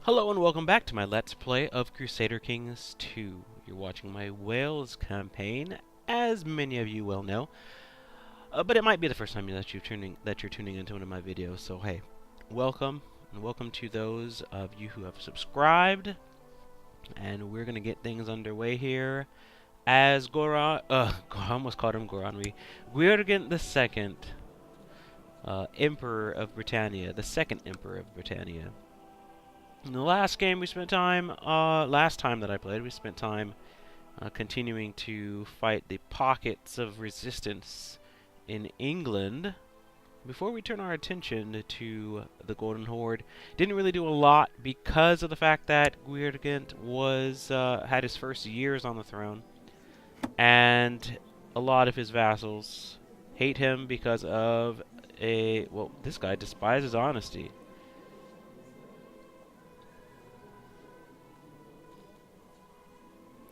Hello and welcome back to my Let's Play of Crusader Kings 2. You're watching my Wales campaign, as many of you will know. But it might be the first time that you're tuning into one of my videos, so hey, welcome, and welcome to those of you who have subscribed. And we're gonna get things underway here as I almost called him Goranwi. Gwyrgent II, Emperor of Britannia, the second Emperor of Britannia. In the last game we spent time, last time that I played, we spent time continuing to fight the pockets of resistance in England before we turn our attention to the Golden Horde. Didn't really do a lot because of the fact that Gwyrgent had his first years on the throne, and a lot of his vassals hate him because of this guy despises honesty.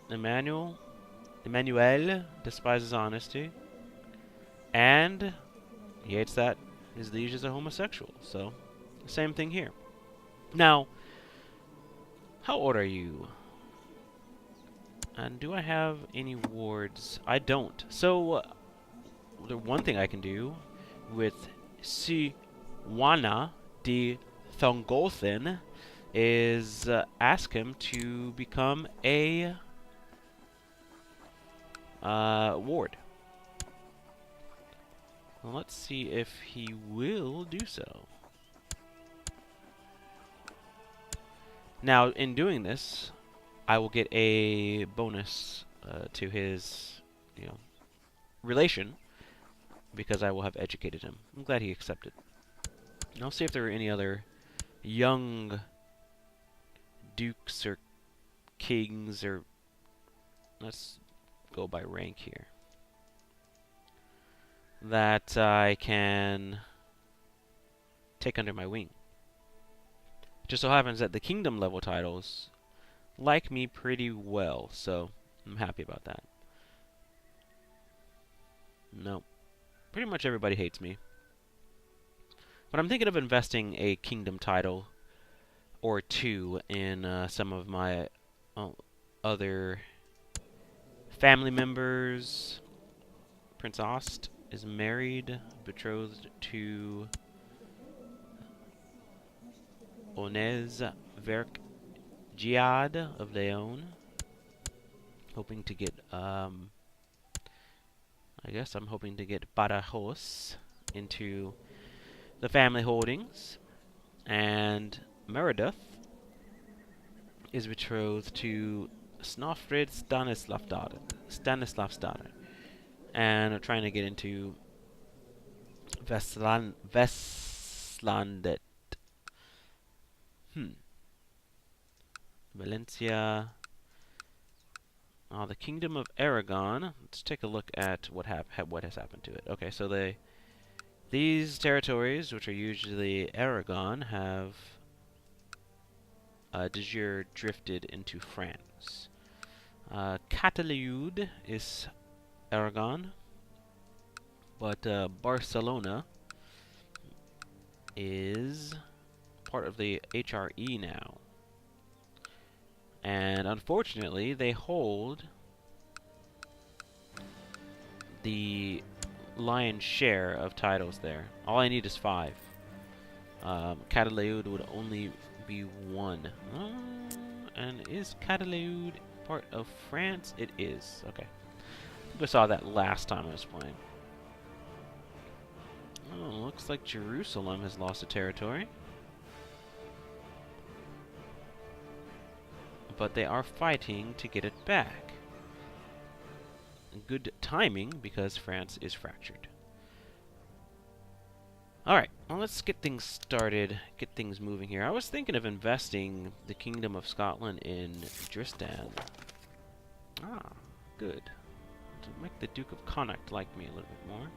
Emmanuel despises honesty, and he hates that his liege is a homosexual. So, same thing here. Now, how old are you? And do I have any wards? I don't. So, the one thing I can do with Siwana de Thongolthen is ask him to become a ward. Well, let's see if he will do so. Now, in doing this, I will get a bonus to his, relation, because I will have educated him. I'm glad he accepted. And I'll see if there are any other young dukes or kings, or let's go by rank here, that I can take under my wing. It just so happens that the kingdom level titles like me pretty well, so I'm happy about that. No, pretty much everybody hates me. But I'm thinking of investing a kingdom title or two in some of my other family members. Prince Ost is married, betrothed to Onez Verk Giad of Leon. Hoping to get, I guess I'm hoping to get Badajoz into the family holdings. And Meredith is betrothed to Snofrid Stanislavsdottir. And I'm trying to get into Vestlandet. Valencia. The Kingdom of Aragon. Let's take a look at what has happened to it. Okay, so these territories, which are usually Aragon, have de jure drifted into France. Cataliud is Aragon, but Barcelona is part of the HRE now. And unfortunately, they hold the lion's share of titles there. All I need is 5. Cataliud would only be 1. And is Cataliud part of France? It is. Okay. I think I saw that last time I was playing. Oh, looks like Jerusalem has lost a territory. But they are fighting to get it back. Good timing, because France is fractured. Alright, well, let's get things started, get things moving here. I was thinking of investing the Kingdom of Scotland in Dristan. Ah, good. To make the Duke of Connacht like me a little bit more.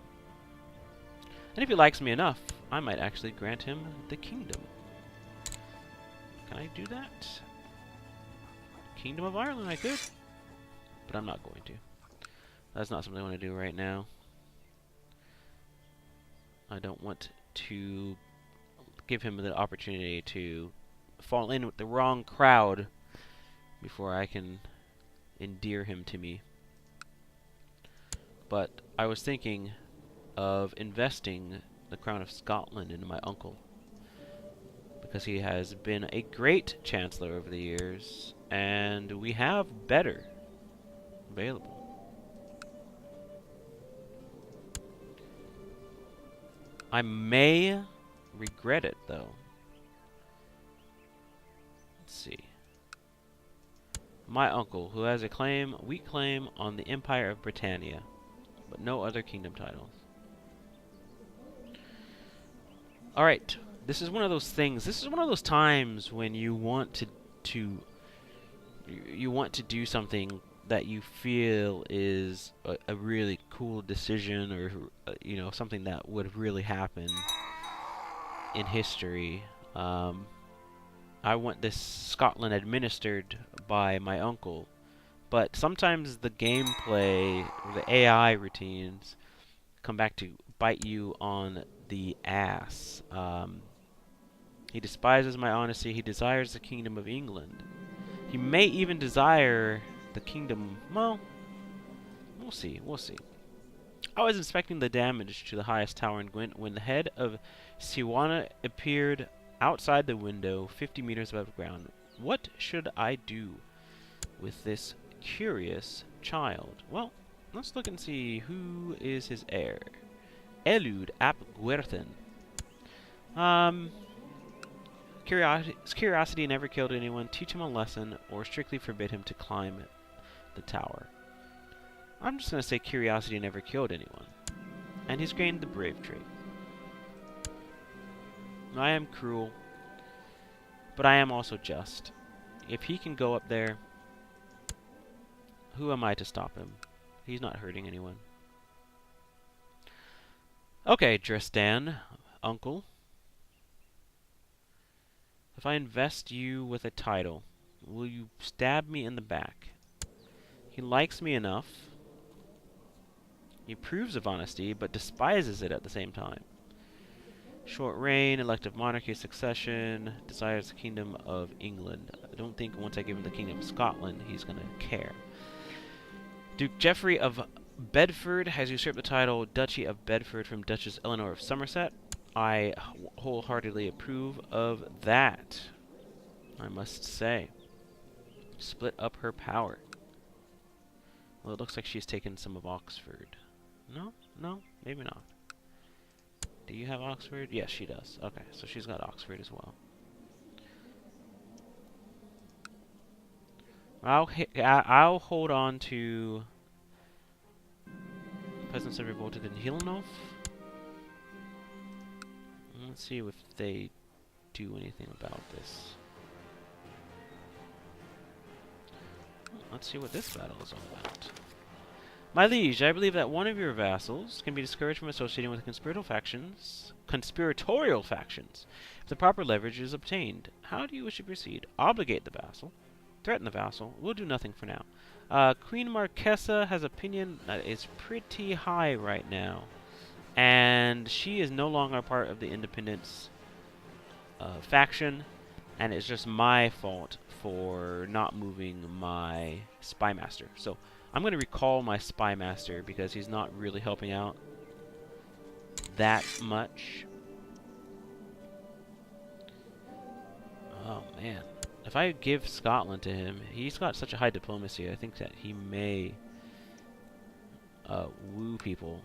And if he likes me enough, I might actually grant him the kingdom. Can I do that? Kingdom of Ireland, I could. But I'm not going to. That's not something I want to do right now. I don't want to give him the opportunity to fall in with the wrong crowd before I can endear him to me. But I was thinking of investing the crown of Scotland into my uncle, because he has been a great chancellor over the years, and we have better available. I may regret it, though. Let's see. My uncle, who has a weak claim on the Empire of Britannia, but no other kingdom titles. Alright, this is one of those things, this is one of those times when you want to do something that you feel is a really cool decision, or you know, something that would really happen in history. I want this Scotland administered by my uncle, but sometimes the gameplay, or the AI routines, come back to bite you on the ass. He despises my honesty. He desires the kingdom of England. He may even desire the kingdom. Well, we'll see. We'll see. I was inspecting the damage to the highest tower in Gwent when the head of Siwana appeared outside the window, 50 meters above the ground. What should I do with this curious child? Well, let's look and see who is his heir. Elud ap Guerthen. Curiosity never killed anyone. Teach him a lesson, or strictly forbid him to climb the tower. I'm just going to say curiosity never killed anyone. And he's gained the brave trait. I am cruel, but I am also just. If he can go up there, who am I to stop him? He's not hurting anyone. Okay, Dristan, uncle. If I invest you with a title, will you stab me in the back? He likes me enough. He approves of honesty, but despises it at the same time. Short reign, elective monarchy, succession, desires the kingdom of England. I don't think once I give him the kingdom of Scotland, he's going to care. Duke Geoffrey of Bedford has usurped the title Duchy of Bedford from Duchess Eleanor of Somerset. I wholeheartedly approve of that, I must say. Split up her power. Well, it looks like she's taken some of Oxford. No? No? Maybe not. Do you have Oxford? Yes, she does. Okay, so she's got Oxford as well. I'll hold on to peasants have revolted in Hilanov. Let's see if they do anything about this. Let's see what this battle is all about. My liege, I believe that one of your vassals can be discouraged from associating with conspiratorial factions, if the proper leverage is obtained. How do you wish to proceed? Obligate the vassal. Threaten the vassal. We'll do nothing for now. Queen Marquesa has opinion that is pretty high right now, and she is no longer part of the independence faction, and it's just my fault for not moving my spy master. So I'm going to recall my spy master because he's not really helping out that much. Oh man, if I give Scotland to him, he's got such a high diplomacy. I think that he may woo people.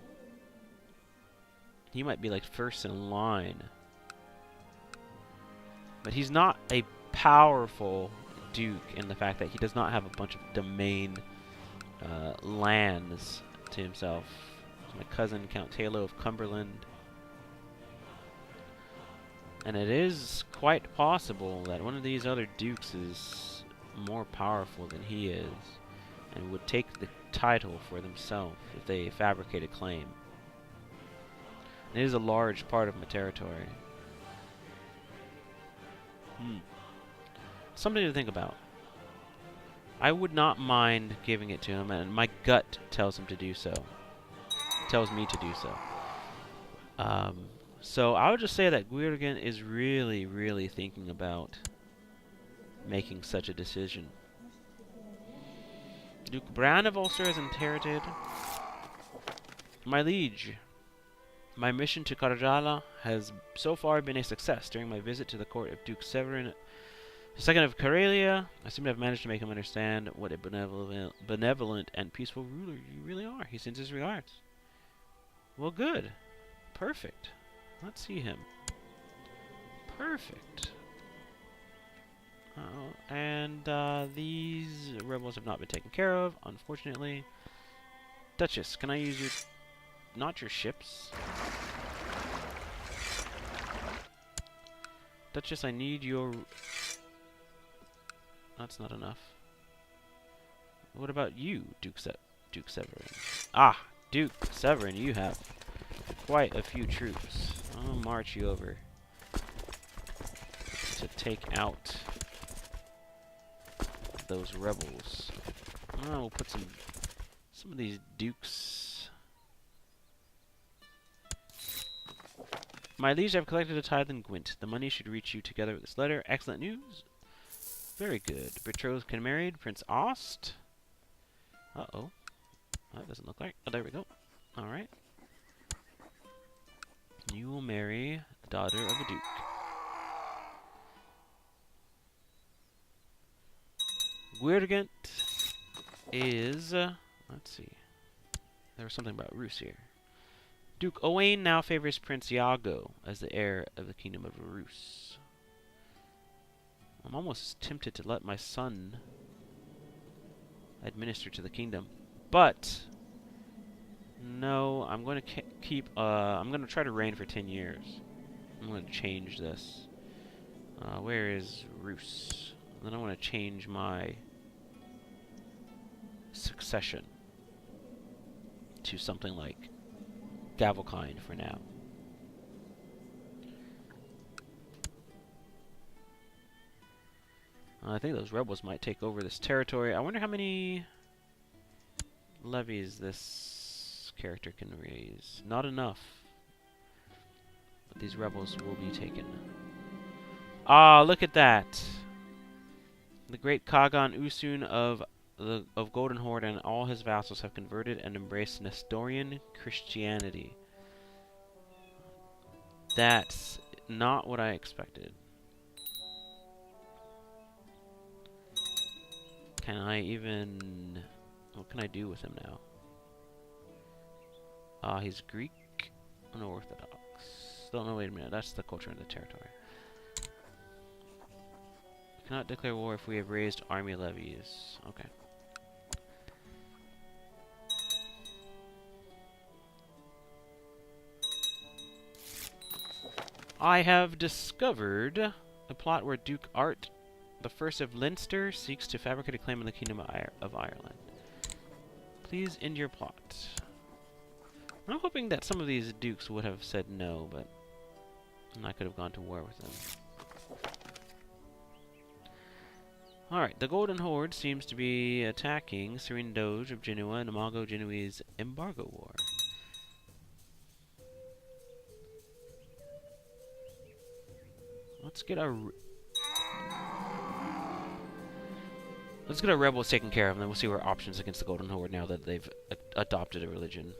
He might be like first in line, but he's not a powerful duke in the fact that he does not have a bunch of domain lands to himself. My cousin Count Tailo of Cumberland, and it is quite possible that one of these other dukes is more powerful than he is and would take the title for themselves if they fabricate a claim. It is a large part of my territory. Something to think about. I would not mind giving it to him, and my gut tells him to do so. Tells me to do so. So I would just say that Guirgen is really, really thinking about making such a decision. Duke Bran of Ulster has inherited. My liege, my mission to Karjala has so far been a success. During my visit to the court of Duke Severin II of Karelia, I seem to have managed to make him understand what a benevolent and peaceful ruler you really are. He sends his regards. Well, good. Perfect. Let's see him. Perfect. And these rebels have not been taken care of, unfortunately. Duchess, can I use your... not your ships? Duchess, I need your... That's not enough. What about you, Duke Severin? Ah, Duke Severin, you have quite a few troops. I'll march you over to take out those rebels. Oh, we'll put some of these dukes. My liege, I've collected a tithe in Gwent. The money should reach you together with this letter. Excellent news. Very good. Betrothed can married. Prince Ost. Uh-oh. That doesn't look like... oh, there we go. Alright. You will marry the daughter of a duke. Guergent is... let's see. There was something about Rus here. Duke Owain now favors Prince Iago as the heir of the kingdom of Rus. I'm almost tempted to let my son administer to the kingdom, but no, I'm going to keep. I'm going to try to reign for 10 years. I'm going to change this. Where is Rus? Then I want to change my succession to something like Gavelkind for now. I think those rebels might take over this territory. I wonder how many levies this character can raise. Not enough. But these rebels will be taken. Ah, look at that! The great Kagan Usun of Golden Horde and all his vassals have converted and embraced Nestorian Christianity. That's not what I expected. Can I even... what can I do with him now? He's Greek and Orthodox. Don't know, wait a minute, that's the culture in the territory. Cannot declare war if we have raised army levies. Okay. I have discovered a plot where Duke Art the First of Leinster seeks to fabricate a claim on the Kingdom of Ireland. Please end your plot. I'm hoping that some of these dukes would have said no, but I could have gone to war with them. Alright, the Golden Horde seems to be attacking Serene Doge of Genoa and Imago Genoese embargo war. Let's get our rebels taken care of, and then we'll see our options against the Golden Horde now that they've adopted a religion.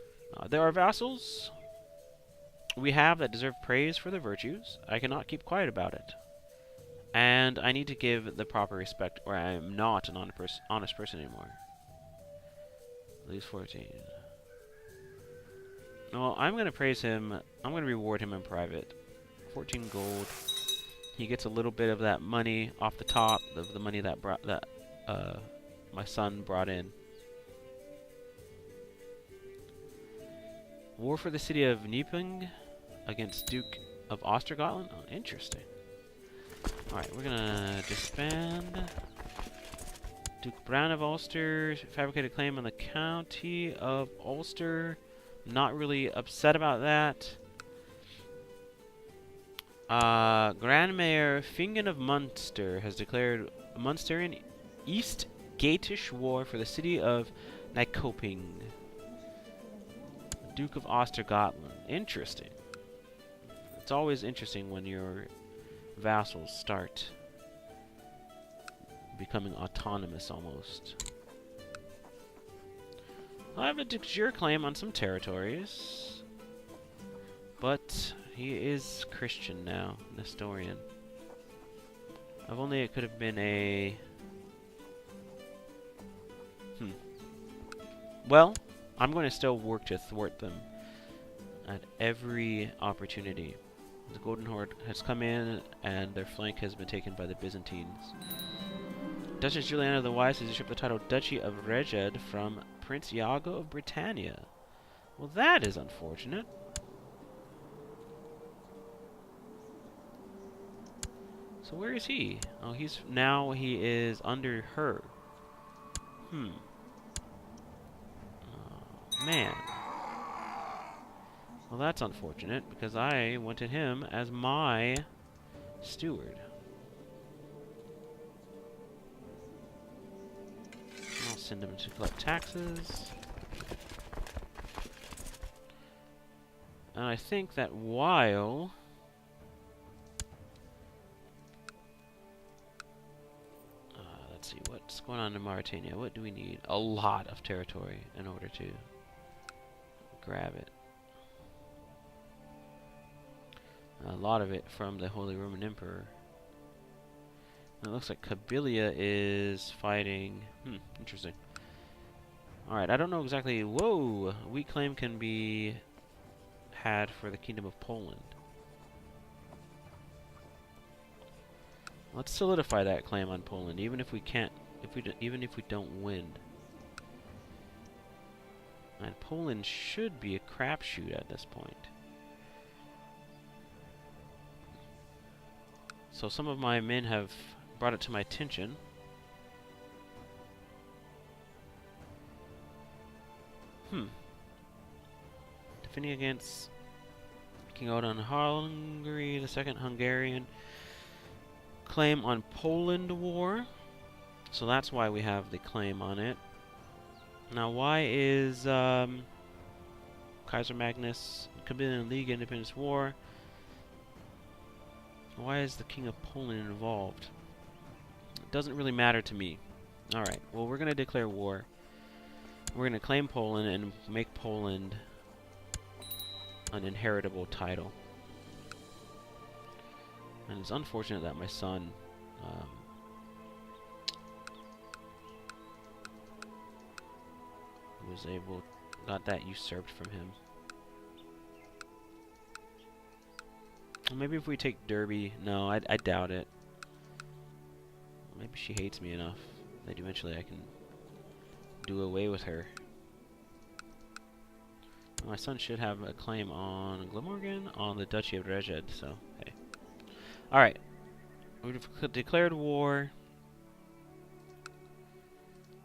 There are vassals we have that deserve praise for their virtues. I cannot keep quiet about it. And I need to give the proper respect, or I am not an honest person anymore. Lose 14. Well, I'm going to praise him. I'm going to reward him in private. 14 gold. He gets a little bit of that money off the top of the money that my son brought in. War for the city of Nieping against Duke of Ostergotland. Oh, interesting. Alright, we're gonna disband. Duke Bran of Ulster fabricated claim on the county of Ulster. Not really upset about that. Grand Mayor Fingen of Munster has declared Munsterian East Gatish war for the city of Nykoping. Duke of Ostergotland. Interesting. It's always interesting when your vassals start becoming autonomous almost. I have a de jure claim on some territories, but he is Christian now, Nestorian. If only it could have been a... Well, I'm going to still work to thwart them at every opportunity. The Golden Horde has come in, and their flank has been taken by the Byzantines. Duchess Juliana the Wise has usurped the title Duchy of Reged from Prince Iago of Britannia. Well, that is unfortunate. So where is he? Oh, he is under her. Oh, man. Well, that's unfortunate, because I wanted him as my steward. I'll send him to collect taxes. And I think that while... let's see, what's going on in Mauritania? What do we need? A lot of territory in order to grab it. A lot of it from the Holy Roman Emperor. And it looks like Kabylia is fighting... interesting. Alright, I don't know exactly... Whoa! A weak claim can be had for the Kingdom of Poland. Let's solidify that claim on Poland, even if we can't... even if we don't win. And Poland should be a crapshoot at this point. So some of my men have brought it to my attention. Defending against King Odon Hungary, the Second Hungarian claim on Poland War. So that's why we have the claim on it. Now, why is Kaiser Magnus, Kabylian League, Independence War? Why is the King of Poland involved? It doesn't really matter to me. Alright, well, we're going to declare war. We're going to claim Poland and make Poland an inheritable title. And it's unfortunate that my son got that usurped from him. Maybe if we take Derby... No, I doubt it. Maybe she hates me enough that eventually I can do away with her. My son should have a claim on Glamorgan, on the Duchy of Reged, so, hey. Alright. We've declared war.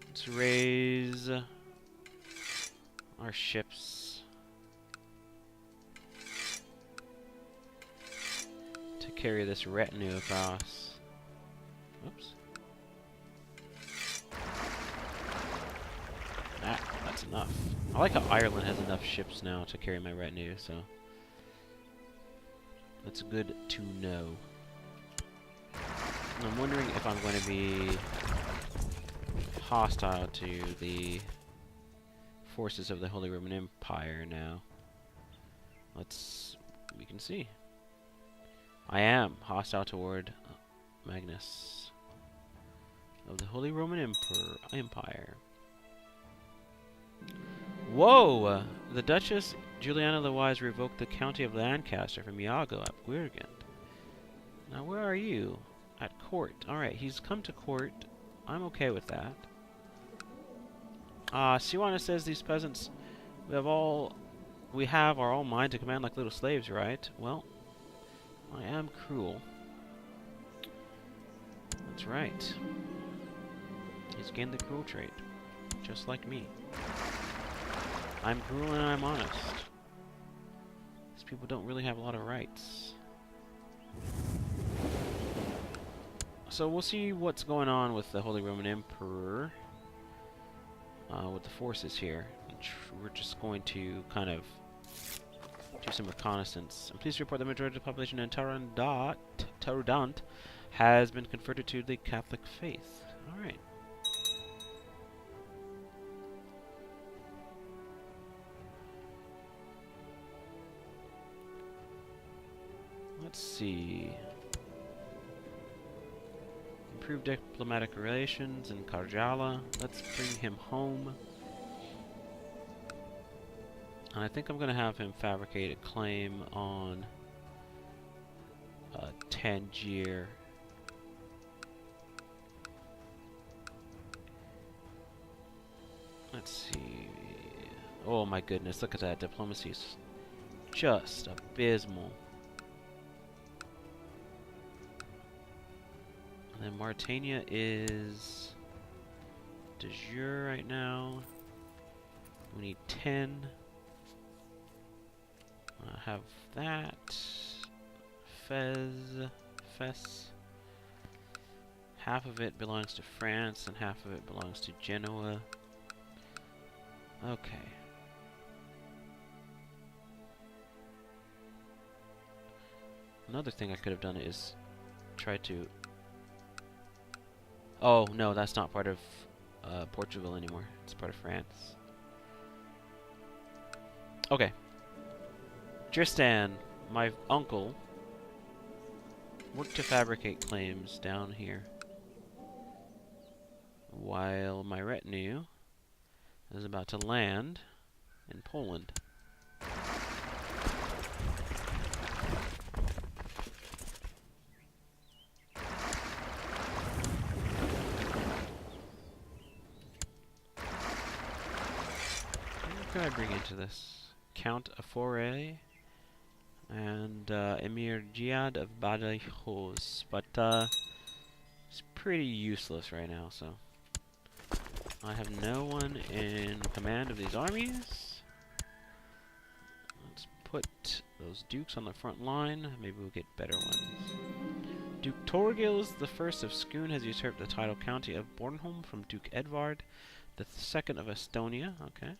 Let's raise our ships to carry this retinue across. Oops. That's enough. I like how Ireland has enough ships now to carry my retinue, so that's good to know. And I'm wondering if I'm going to be hostile to the forces of the Holy Roman Empire now. We can see. I am hostile toward Magnus of the Holy Roman Empire. Whoa! The Duchess Juliana the Wise revoked the County of Lancaster from Iago at Guergand. Now, where are you? At court. Alright, he's come to court. I'm okay with that. Siwana says these peasants are all mine to command like little slaves, right? Well, I am cruel. That's right. He's gained the cruel trait. Just like me. I'm cruel and I'm honest. These people don't really have a lot of rights. So we'll see what's going on with the Holy Roman Emperor. With the forces here. We're just going to kind of do some reconnaissance. I'm pleased to report the majority of the population in Tarudant has been converted to the Catholic faith. Alright. Let's see. Improve diplomatic relations in Karjala. Let's bring him home. And I think I'm going to have him fabricate a claim on Tangier. Let's see. Oh my goodness, look at that. Diplomacy's just abysmal. And then Mauritania is de jure right now. We need 10. I have that. Fez. Half of it belongs to France and half of it belongs to Genoa. Okay. Another thing I could have done is try to... Oh, no, that's not part of Portugal anymore. It's part of France. Okay. Tristan, my uncle, worked to fabricate claims down here, while my retinue is about to land in Poland. What can I bring into this? Count Afore and Emir Jihad of Badajoz, but it's pretty useless right now, so I have no one in command of these armies. Let's put those dukes on the front line. Maybe we'll get better ones. Duke Torgils the First of Skun has usurped the title county of Bornholm from Duke Edvard the Second of Estonia. Okay.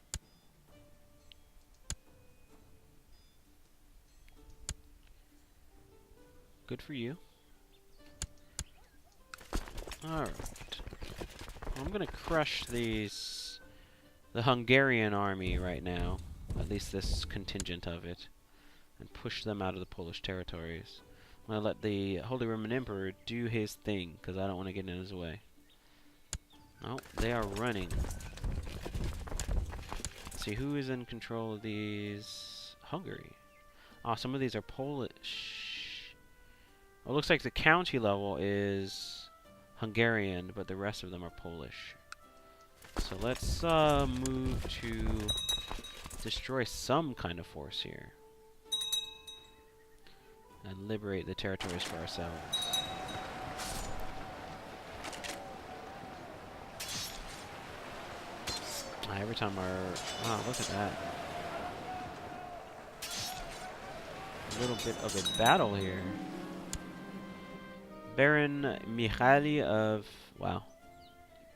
Good for you. Alright. I'm gonna crush the Hungarian army right now. At least this contingent of it. And push them out of the Polish territories. I'm gonna let the Holy Roman Emperor do his thing, because I don't want to get in his way. Oh, they are running. Let's see, who is in control of these? Hungary. Ah, some of these are Polish. Well, it looks like the county level is Hungarian, but the rest of them are Polish. So let's move to destroy some kind of force here. And liberate the territories for ourselves. Every time our... Wow, look at that. A little bit of a battle here. Baron Mihaly of, wow,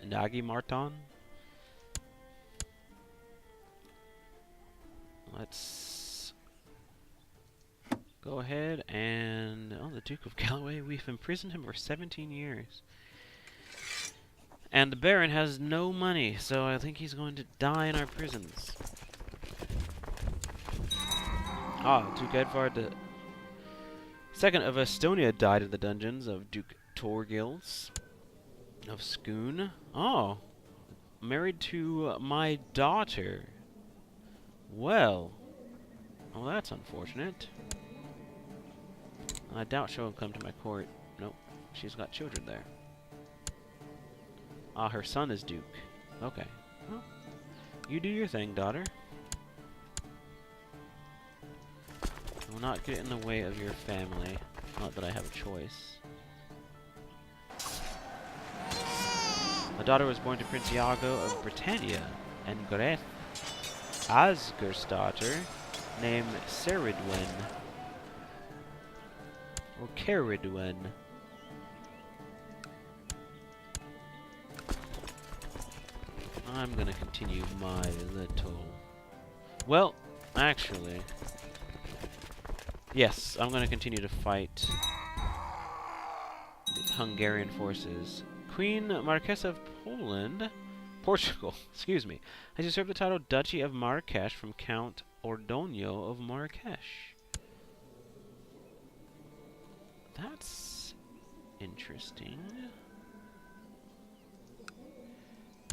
Nagy Marton. Let's go ahead and, oh, the Duke of Galloway, we've imprisoned him for 17 years. And the Baron has no money, so I think he's going to die in our prisons. Ah, Duke Edvard the Second of Estonia died in the dungeons of Duke Torgils of Skun. Oh, married to my daughter. Well, that's unfortunate. I doubt she'll come to my court. Nope, she's got children there. Ah, her son is Duke. Okay. Well, you do your thing, daughter. I will not get in the way of your family. Not that I have a choice. My daughter was born to Prince Iago of Britannia and Greth Asger's daughter, named Ceridwen. Or Ceridwen. I'm gonna continue my little... Well, actually... Yes, I'm gonna continue to fight the Hungarian forces Queen Marquesa of Portugal, excuse me, has usurped the title Duchy of Marrakesh from Count Ordoño of Marrakesh. That's interesting.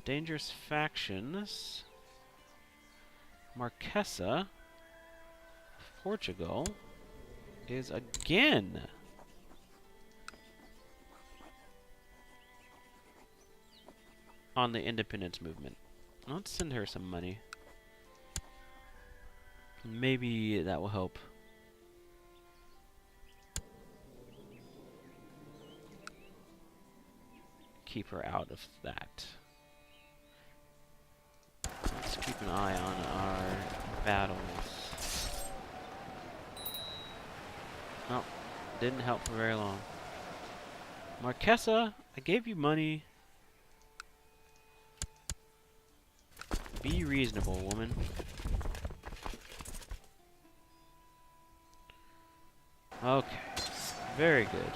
Dangerous factions. Marquesa of Portugal is again on the independence movement. Let's send her some money. Maybe that will help. Keep her out of that. Let's keep an eye on our battles. Oh, didn't help for very long. Marquesa, I gave you money. Be reasonable, woman. Okay, very good.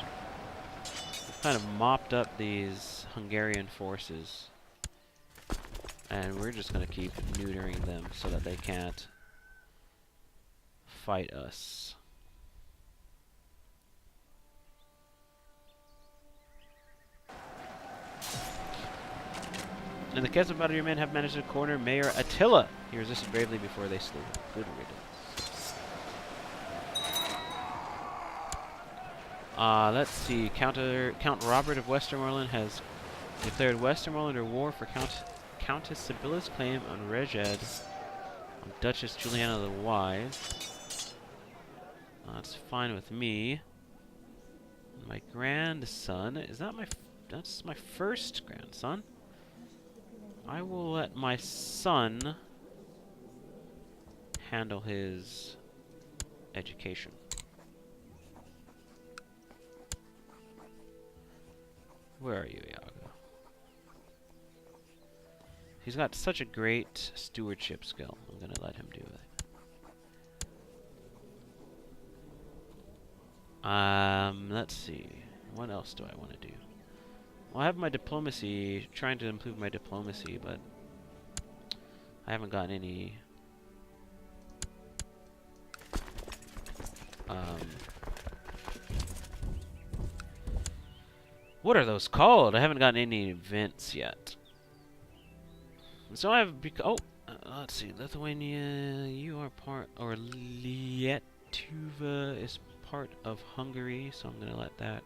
We've kind of mopped up these Hungarian forces. And we're just going to keep neutering them so that they can't fight us. In the case of battle, your men have managed to corner Mayor Attila. He resisted bravely before they slew him. Good riddance. Let's see. Count Robert of Westmoreland has declared Westmoreland at war for Countess Sibylla's claim on Reged on Duchess Juliana the Wise. That's fine with me. My grandson, that's my first grandson. I will let my son handle his education. Where are you, Iago? He's got such a great stewardship skill. I'm going to let him do it. Let's see. What else do I want to do? Well, I have my diplomacy, trying to improve my diplomacy, but I haven't gotten any what are those called? I haven't gotten any events yet. So I've let's see, Lithuania, you are part, or Lietuva is part of Hungary, so I'm going to let that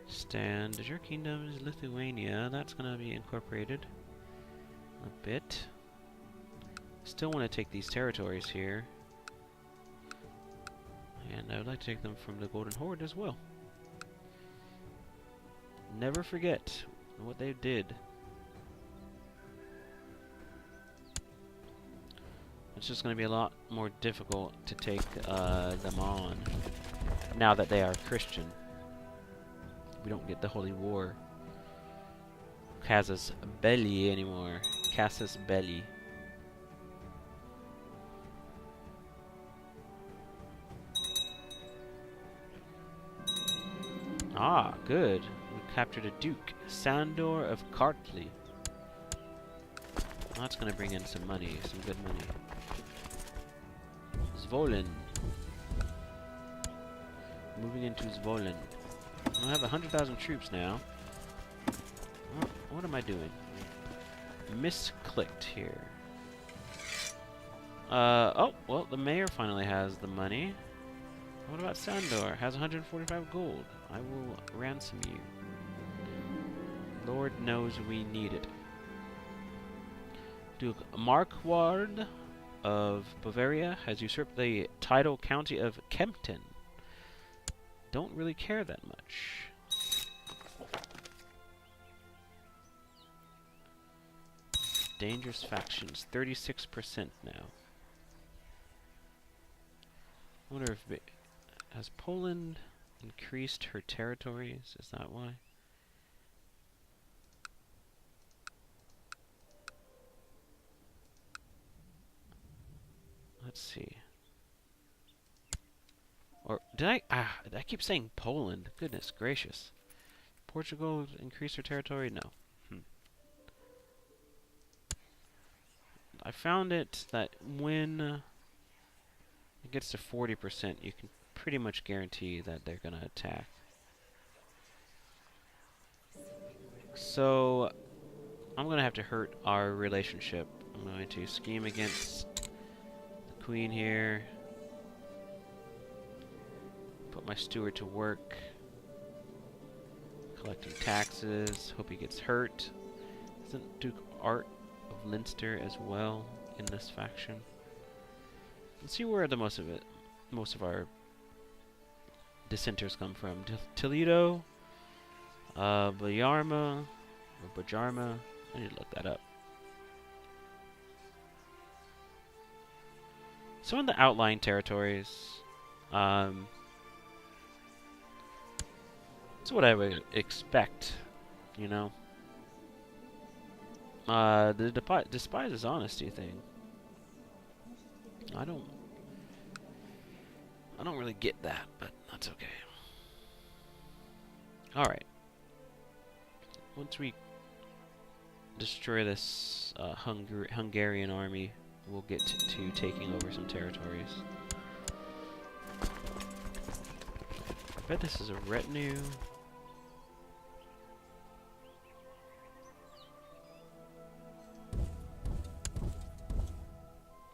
stand. Your kingdom is Lithuania. That's going to be incorporated a bit. Still want to take these territories here. And I would like to take them from the Golden Horde as well. Never forget what they did. It's just going to be a lot more difficult to take them on now that they are Christian. We don't get the Holy War. Casus Belli anymore. Casus Belli. Ah, good. We captured a duke. Sandor of Kartli. That's going to bring in some money, some good money. Zvolen. Moving into Zvolen. I have 100,000 troops now. Oh, what am I doing? Misclicked here. Oh, well, the mayor finally has the money. What about Sandor? Has 145 gold. I will ransom you. Lord knows we need it. Duke Marquard of Bavaria has usurped the title County of Kempten. Don't really care that much. Dangerous factions, 36% now. I wonder if has Poland increased her territories? Is that why? Let's see. Or did I keep saying Poland. Goodness gracious. Portugal increase their territory? No. I found it that when it gets to 40%, you can pretty much guarantee that they're going to attack. So, I'm going to have to hurt our relationship. I'm going to scheme against the queen here. Put my steward to work. Collecting taxes. Hope he gets hurt. Isn't Duke Art of Leinster as well in this faction? Let's see where the most of our dissenters come from. Toledo, Bayarma, or Bajarma. I need to look that up. So in the outlying territories, it's what I would expect, you know. The despises honesty thing. I don't really get that, but that's okay. Alright. Once we destroy this Hungarian army, we'll get to taking over some territories. I bet this is a retinue.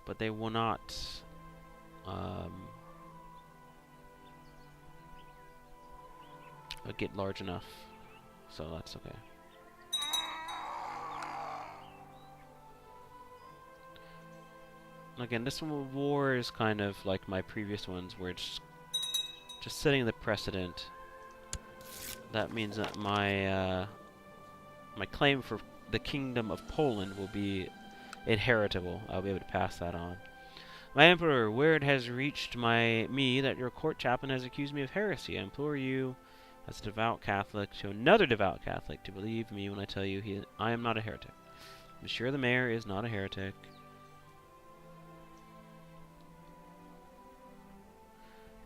But they will not get large enough, so that's okay. Again, this war is kind of like my previous ones, where it's just setting the precedent. That means that my my claim for the Kingdom of Poland will be inheritable. I'll be able to pass that on. My Emperor, word has reached me that your court chaplain has accused me of heresy. I implore you, as a devout Catholic, to another devout Catholic, to believe me when I tell you I am not a heretic. Monsieur the Mayor is not a heretic.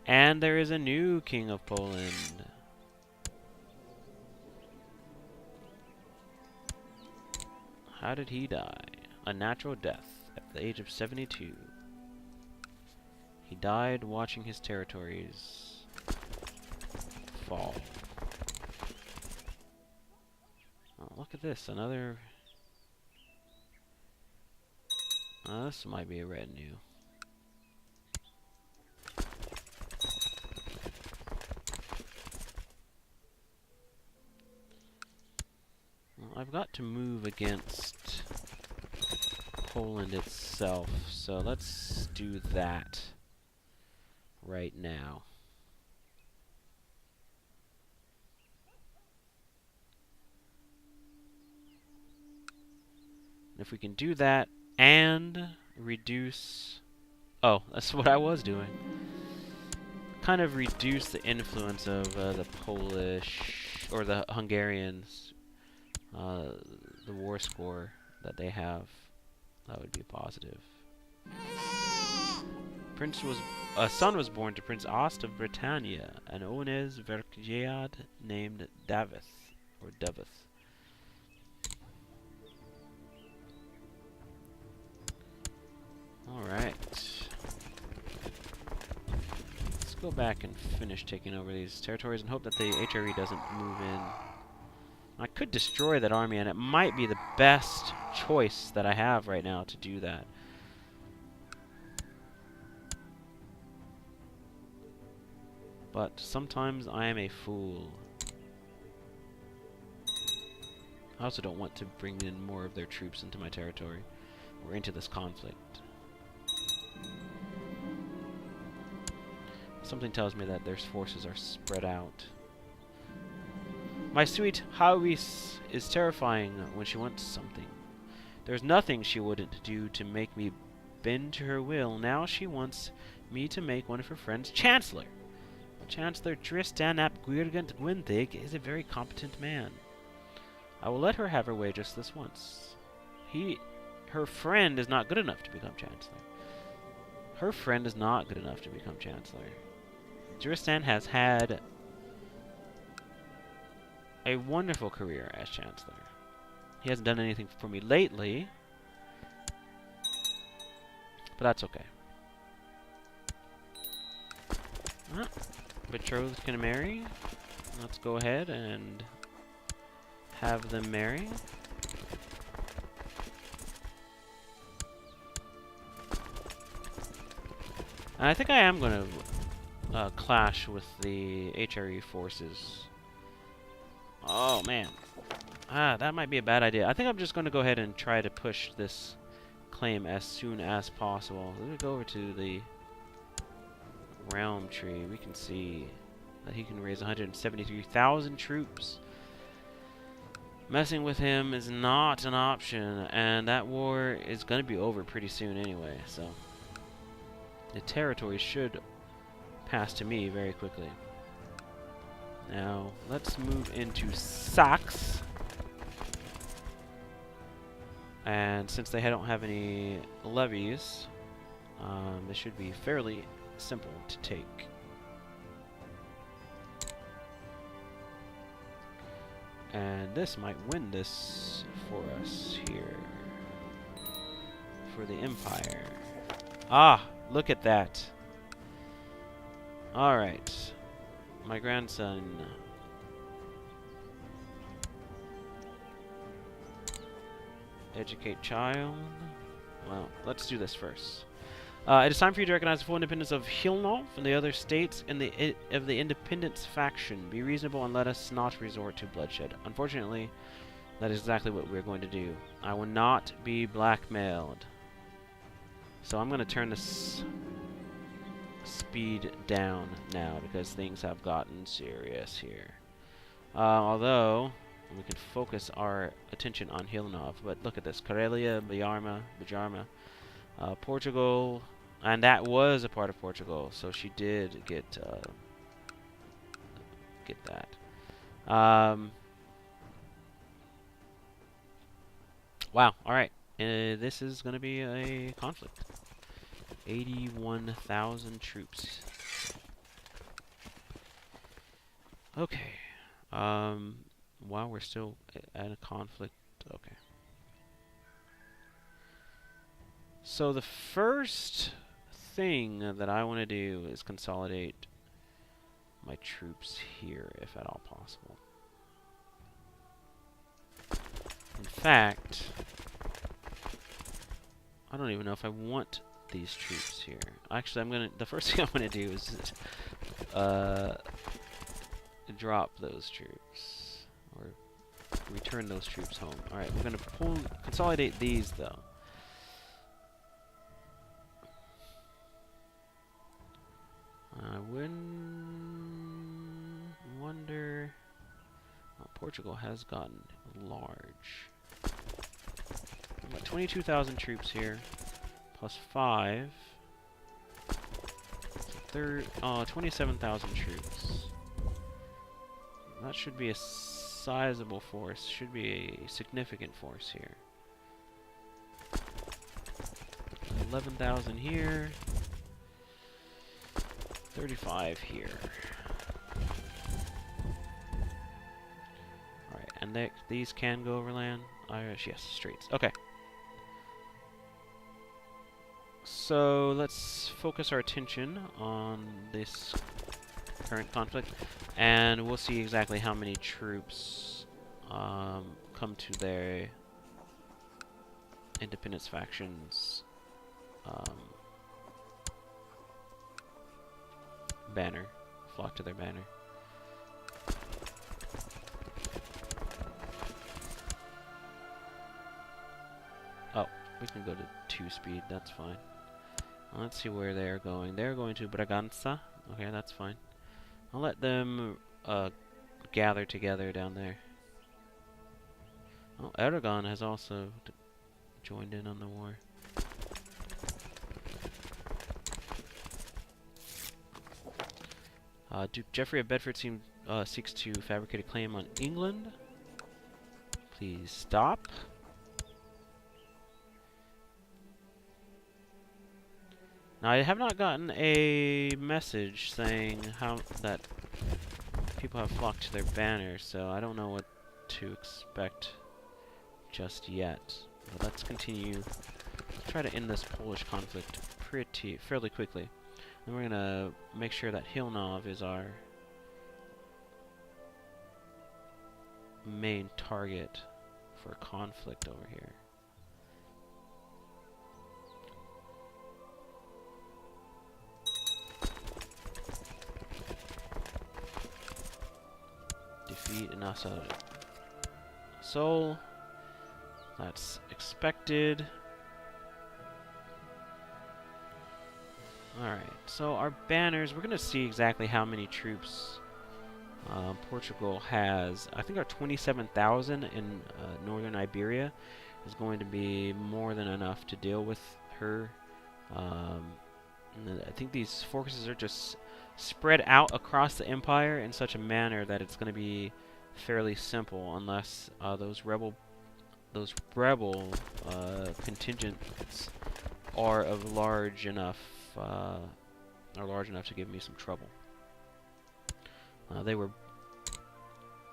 And there is a new King of Poland. How did he die? A natural death at the age of 72. He died watching his territories fall. Oh, look at this, another... this might be a retinue. Well, I've got to move against Poland itself, so let's do that right now. If we can do that and reduce... Oh, that's what I was doing. Kind of reduce the influence of the Polish, or the Hungarians, the war score that they have. That would be positive. A son was born to Prince Ost of Britannia, an Ones Vergiad named Davith, or Davith. Alright. Let's go back and finish taking over these territories and hope that the HRE doesn't move in. I could destroy that army, and it might be the best choice that I have right now to do that. But sometimes I am a fool. I also don't want to bring in more of their troops into my territory, or into this conflict. Something tells me that their forces are spread out. My sweet Hawis is terrifying when she wants something. There's nothing she wouldn't do to make me bend to her will. Now she wants me to make one of her friends Chancellor. Chancellor Tristan ap Gwyrgant Gwynthig is a very competent man. I will let her have her way just this once. Her friend is not good enough to become Chancellor. Her friend is not good enough to become Chancellor. Tristan has had a wonderful career as Chancellor. He hasn't done anything for me lately, but that's okay. Betrothed can marry. Let's go ahead and have them marry. And I think I am going to clash with the HRE forces. Oh, man. That might be a bad idea. I think I'm just going to go ahead and try to push this claim as soon as possible. Let me go over to the realm tree. We can see that he can raise 173,000 troops. Messing with him is not an option, and that war is going to be over pretty soon anyway, so the territory should pass to me very quickly. Now, let's move into Saxe. And since they don't have any levies, this should be fairly simple to take. And this might win this for us here. For the Empire. Ah, look at that. Alright. My grandson. Educate child. Well, let's do this first. It is time for you to recognize the full independence of Hilnov and the other states of the independence faction. Be reasonable and let us not resort to bloodshed. Unfortunately, that is exactly what we're going to do. I will not be blackmailed. So I'm going to turn this speed down now because things have gotten serious here. Although we can focus our attention on Hilnov, but look at this: Karelia, Bajarma, Portugal, and that was a part of Portugal, so she did get that. Wow. All right. This is going to be a conflict. 81,000 troops. Okay. While we're still at a conflict. Okay. So the first thing that I want to do is consolidate my troops here, if at all possible. In fact, I don't even know if I want these troops here. Actually, the first thing I'm gonna do is drop those troops or return those troops home. All right, we're gonna consolidate these though. I wonder. Oh, Portugal has gotten large. I've got 22,000 troops here, plus 5. 27,000 troops. That should be a sizable force. Should be a significant force here. 11,000 here. 35 here. Alright, and these can go overland. Irish, yes, straits. Okay. So let's focus our attention on this current conflict, and we'll see exactly how many troops come to their independence factions banner, flock to their banner. Oh, we can go to 2 speed, that's fine. Let's see where they're going. They're going to Braganza. Okay, that's fine. I'll let them gather together down there. Oh, Aragon has also joined in on the war. Duke Geoffrey of Bedford seeks to fabricate a claim on England. Please stop. Now, I have not gotten a message saying that people have flocked to their banners, so I don't know what to expect just yet. But let's continue. Try to end this Polish conflict fairly quickly. And we're gonna make sure that Hilnov is our main target for conflict over here. Defeat an soul. That's expected. Alright, so our banners, we're going to see exactly how many troops Portugal has. I think our 27,000 in northern Iberia is going to be more than enough to deal with her. And I think these forces are just spread out across the empire in such a manner that it's going to be fairly simple, unless those rebel contingents are large enough to give me some trouble. They were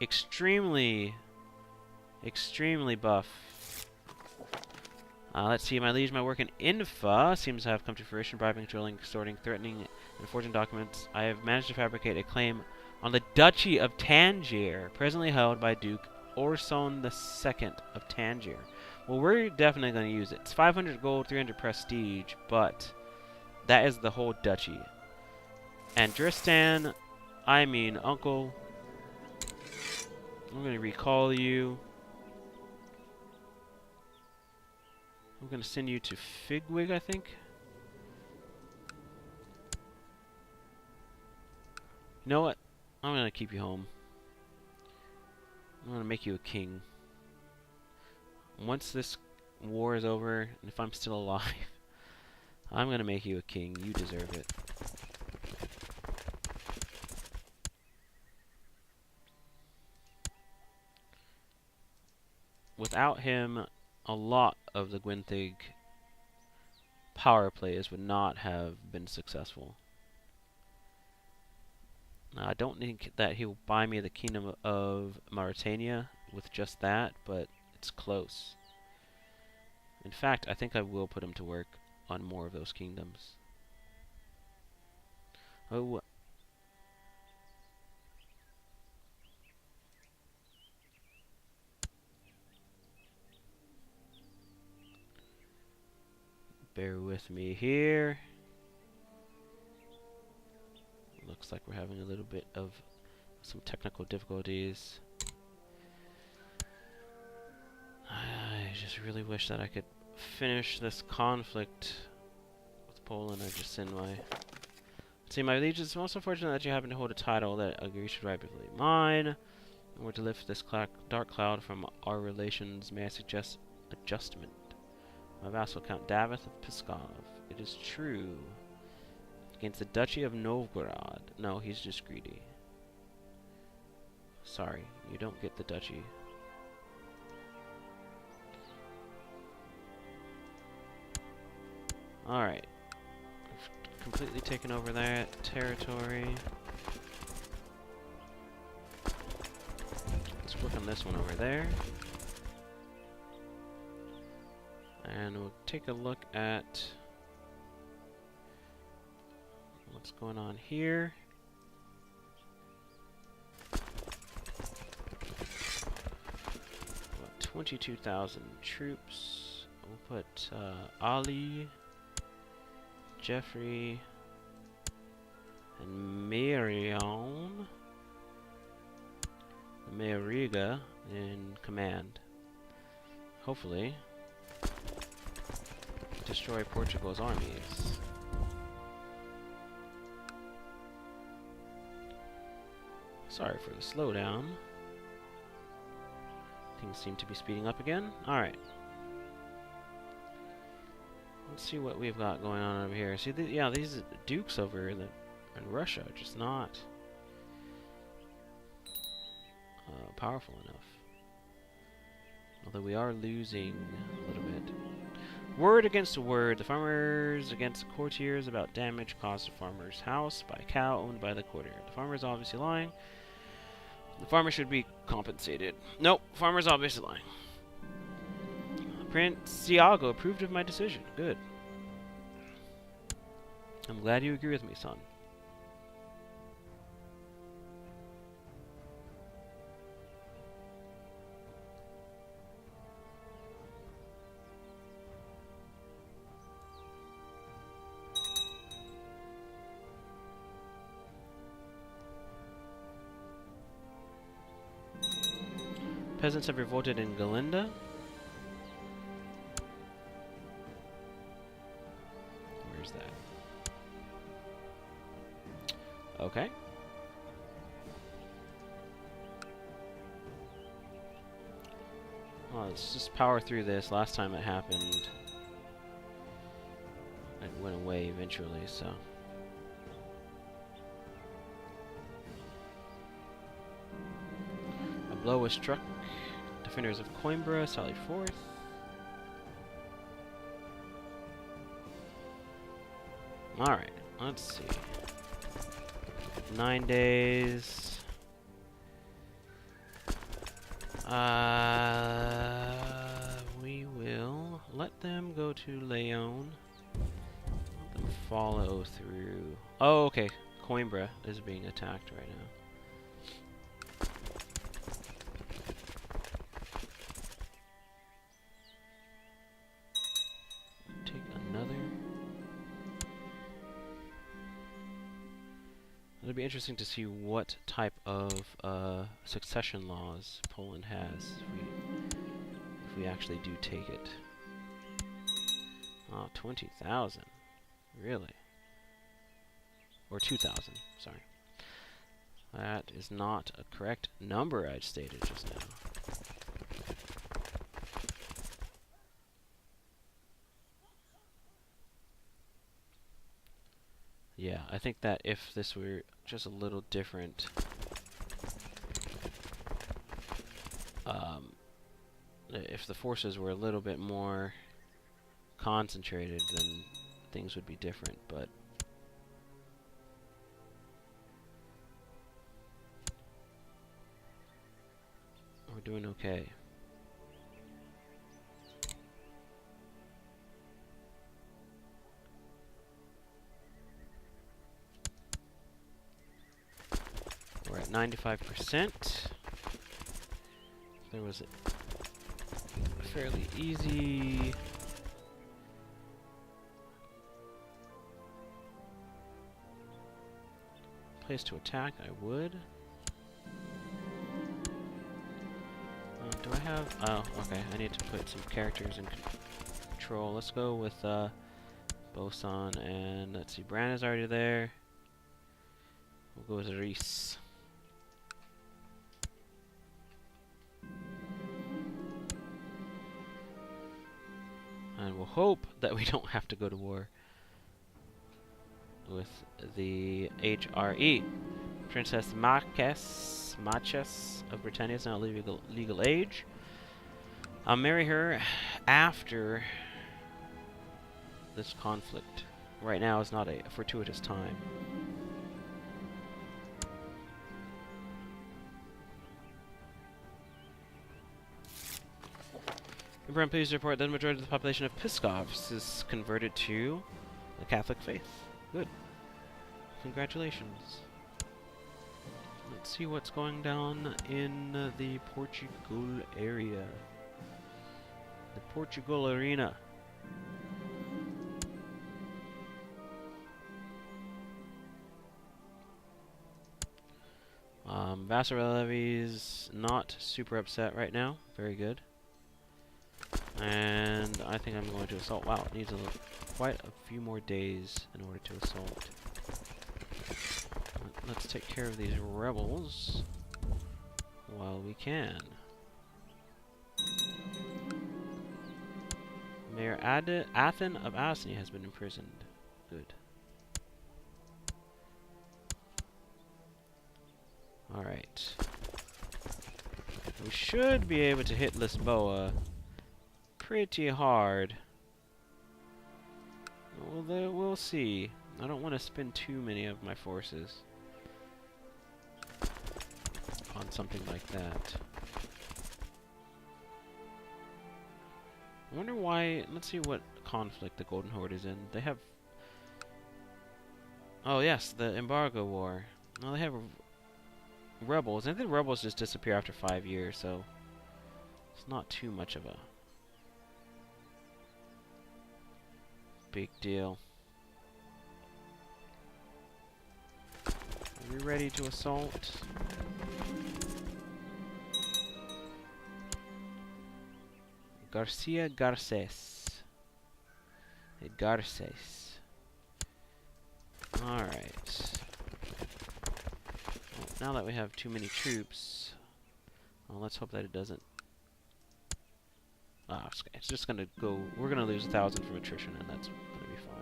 extremely buff. Let's see, my liege, my work in Infa seems to have come to fruition. Bribing, controlling, extorting, threatening, and forging documents. I have managed to fabricate a claim on the Duchy of Tangier, presently held by Duke Orson II of Tangier. Well, we're definitely going to use it. It's 500 gold, 300 prestige, but that is the whole duchy. And Dristan, I mean uncle, I'm going to recall you. I'm going to send you to Figwig, I think. You know what? I'm going to keep you home. I'm going to make you a king. Once this war is over, and if I'm still alive, I'm going to make you a king. You deserve it. Without him, a lot of the Gwynthig power plays would not have been successful. Now, I don't think that he will buy me the Kingdom of Mauritania with just that, but it's close. In fact, I think I will put him to work on more of those kingdoms. Oh. Bear with me here. Looks like we're having a little bit of some technical difficulties. I just really wish that I could finish this conflict with Poland. I just send my... See, my liege, it's most unfortunate that you happen to hold a title that you should rightfully mine. In order to lift this dark cloud from our relations, may I suggest adjustment? My vassal Count Davith of Pskov. It is true. Against the Duchy of Novgorod. No, he's just greedy. Sorry, you don't get the duchy. Alright. We've completely taken over that territory. Let's work on this one over there. And we'll take a look at what's going on here. About 22,000 troops. We'll put Ali, Jeffrey, and Marion, Mariga in command. Hopefully destroy Portugal's armies. Sorry for the slowdown. Things seem to be speeding up again. Alright. Let's see what we've got going on over here. See, yeah, these dukes over in Russia are just not powerful enough. Although we are losing a little bit. Word against word. The farmers against the courtiers about damage caused to farmer's house by a cow owned by the courtier. The farmer is obviously lying. The farmer should be compensated. Nope, farmer's obviously lying. Prince Iago approved of my decision. Good. I'm glad you agree with me, son. Peasants have revolted in Galinda. Where's that? Okay. Well, let's just power through this. Last time it happened, it went away eventually, so. A blow was struck. Defenders of Coimbra sallied forth. Alright, let's see. 9 days. We will let them go to Leon. Let them follow through. Oh, okay. Coimbra is being attacked right now. Take another. It'll be interesting to see what type of succession laws Poland has if we actually do take it. Oh, 20,000. Really? Or 2,000, sorry. That is not a correct number I stated just now. Yeah, I think that if this were just a little different, if the forces were a little bit more concentrated, then things would be different, but we're doing okay. We're at 95%. There was a fairly easy place to attack, I would. Do I have... Oh, okay. I need to put some characters in control. Let's go with Bosan, and let's see. Bran is already there. We'll go with Reese. And we'll hope that we don't have to go to war with the HRE. Princess Machess of Britannia is now legal age. I'll marry her after this conflict. Right now is not a fortuitous time. Emperor, I'm pleased to report that the majority of the population of Pskov is converted to the Catholic faith. Good. Congratulations. Let's see what's going down in the Portugal area. The Portugal arena. Vassal levies not super upset right now. Very good. And I think I'm going to assault. Wow, it needs quite a few more days in order to assault. Let's take care of these rebels while we can. Mayor Athen of Asni has been imprisoned. Good. Alright. We should be able to hit Lisboa pretty hard. Well, we'll see. I don't want to spend too many of my forces on something like that. I wonder why. Let's see what conflict the Golden Horde is in. They have. Oh yes, the embargo war. No, they have rebels. I think the rebels just disappear after 5 years, so it's not too much of a big deal. Are we ready to assault? Garcia Garces. Garces. Alright. Well, now that we have too many troops, well, let's hope that it doesn't. Ah, it's just gonna go. We're gonna lose 1,000 from attrition, and that's gonna be fine.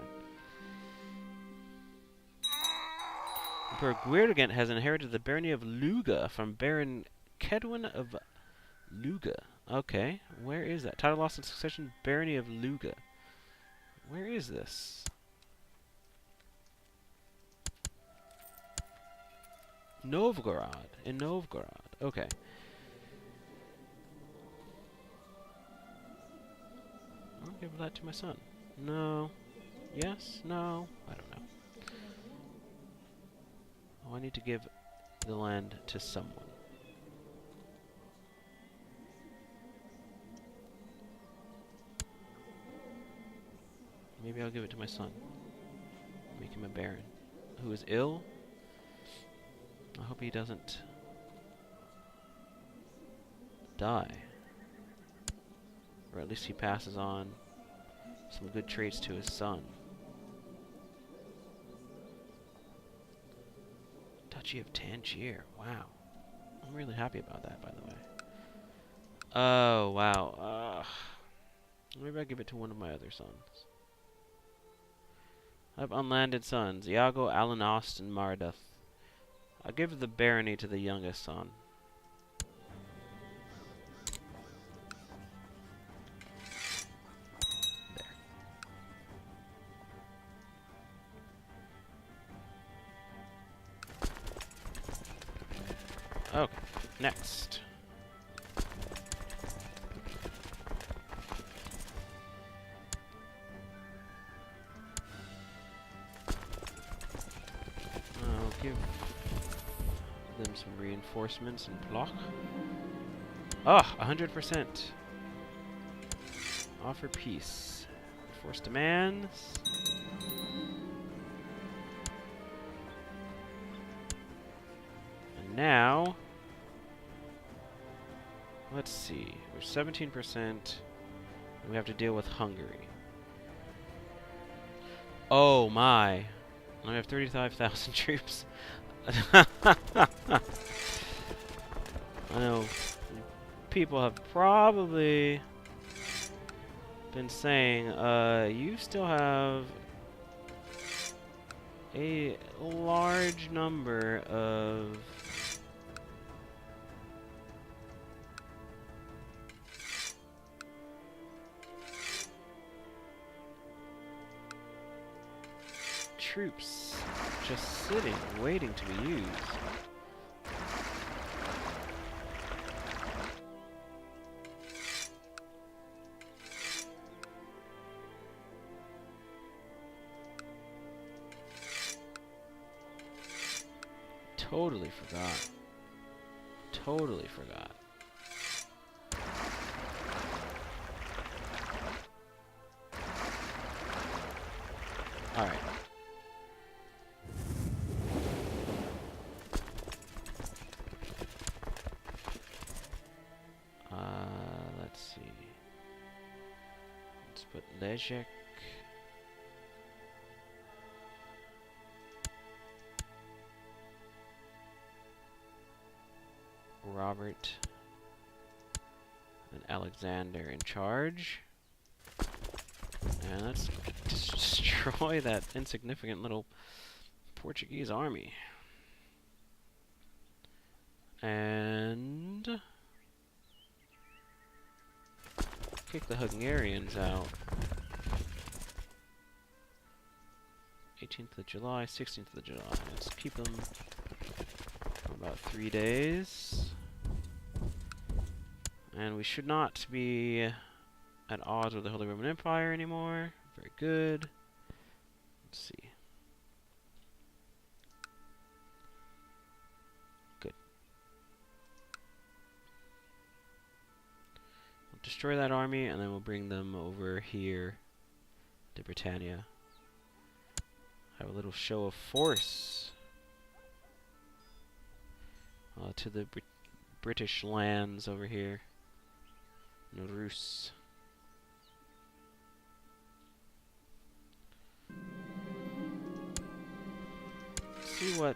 Emperor Guirgant has inherited the barony of Luga from Baron Kedwin of Luga. Okay, where is that? Title lost in succession, barony of Luga. Where is this? Novgorod. In Novgorod. Okay. I'll give that to my son. No. Yes? No? I don't know. Oh, I need to give the land to someone. Maybe I'll give it to my son. Make him a baron. Who is ill? I hope he doesn't die. Or at least he passes on some good traits to his son. Duchy of Tangier. Wow. I'm really happy about that, by the way. Oh, wow. Maybe I'll give it to one of my other sons. I have unlanded sons, Iago, Alanost, and Marduth. I'll give the barony to the youngest son. There. Okay, next. I'll give them some reinforcements and block. Ah, 100%. Offer peace. Enforce demands. And now, let's see. We're 17%. And we have to deal with Hungary. Oh my. I have 35,000 troops. I know people have probably been saying, you still have a large number of troops just sitting, waiting to be used. Totally forgot. Totally forgot. Alright. Let's see. Let's put Lejek. Robert and Alexander in charge. And let's destroy that insignificant little Portuguese army. And kick the Hungarians out. 18th of July, 16th of July. Let's keep them. How about 3 days. And we should not be at odds with the Holy Roman Empire anymore. Very good. Let's see. Good. We'll destroy that army, and then we'll bring them over here to Britannia. Have a little show of force to the British lands over here. No Rus. See what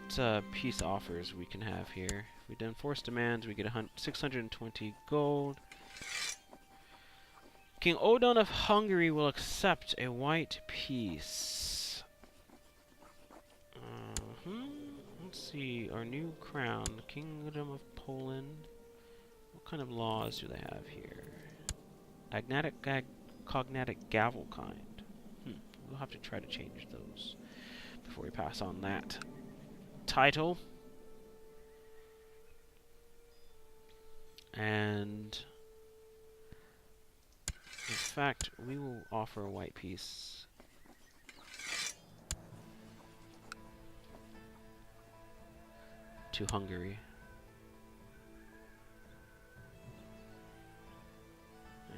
peace offers we can have here. If we do enforce demands, we get 620 gold. King Odon of Hungary will accept a white peace. Let's see, our new crown, Kingdom of Poland. What kind of laws do they have here? Cognatic gavel kind. We'll have to try to change those before we pass on that title. And in fact, we will offer a white peace to Hungary.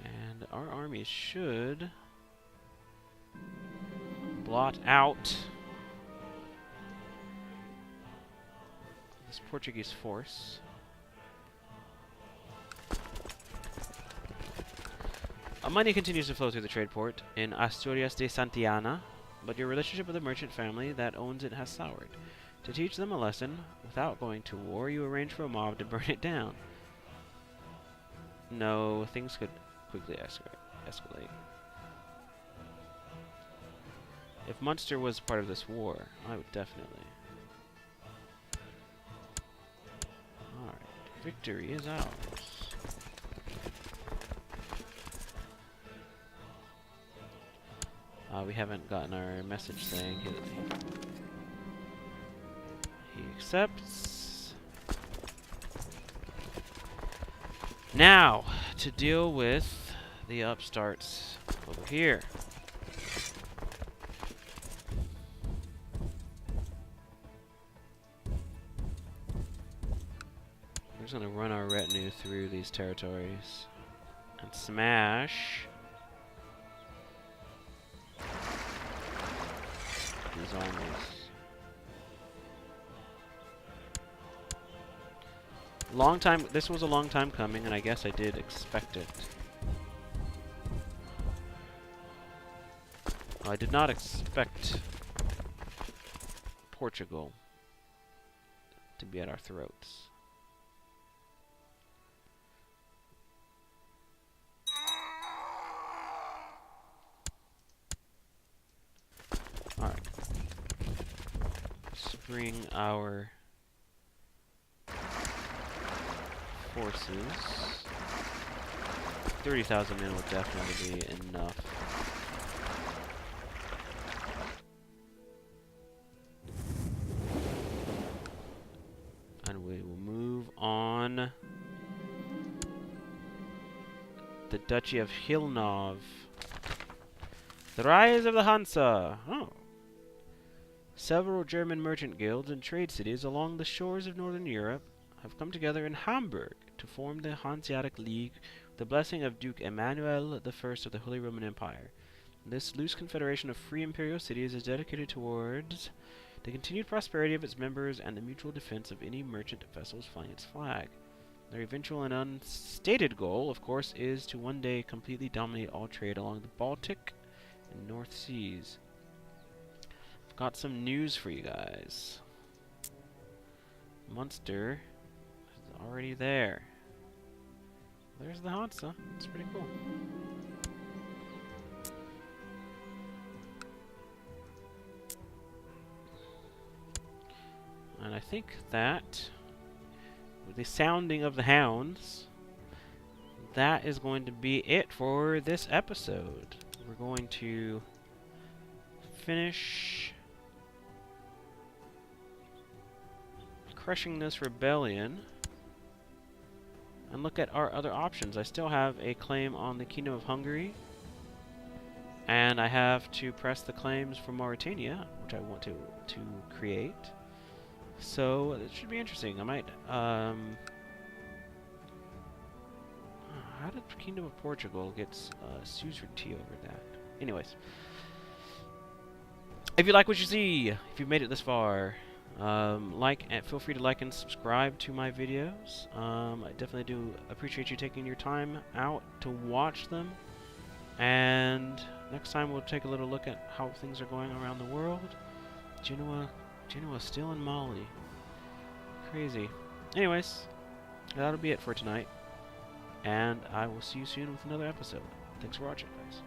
And our armies should blot out this Portuguese force. Money continues to flow through the trade port in Asturias de Santillana, but your relationship with the merchant family that owns it has soured. To teach them a lesson, without going to war, you arrange for a mob to burn it down. No, things could quickly escalate. If Munster was part of this war, I would definitely. Alright, victory is ours. We haven't gotten our message saying he accepts. Now, to deal with the upstarts over here. We're just going to run our retinue through these territories and smash these armies. This was a long time coming, and I guess I did expect it. I did not expect Portugal to be at our throats. Alright. Let's bring our forces. 30,000 men will definitely be enough. And we will move on. The Duchy of Hilnov. The rise of the Hansa. Oh. Several German merchant guilds and trade cities along the shores of northern Europe have come together in Hamburg to form the Hanseatic League with the blessing of Duke Emmanuel I of the Holy Roman Empire. This loose confederation of free imperial cities is dedicated towards the continued prosperity of its members and the mutual defense of any merchant vessels flying its flag. Their eventual and unstated goal, of course, is to one day completely dominate all trade along the Baltic and North Seas. I've got some news for you guys. Munster is already there. There's the Hansa. It's pretty cool. And I think that, with the sounding of the hounds, that is going to be it for this episode. We're going to finish crushing this rebellion and look at our other options. I still have a claim on the Kingdom of Hungary, and I have to press the claims for Mauritania, which I want to create. So it should be interesting. I might how did the Kingdom of Portugal get suzerainty over that? Anyways, if you like what you see, if you've made it this far, feel free to like and subscribe to my videos. I definitely do appreciate you taking your time out to watch them. And next time we'll take a little look at how things are going around the world. Genoa still in Mali. Crazy. Anyways, that'll be it for tonight. And I will see you soon with another episode. Thanks for watching, guys.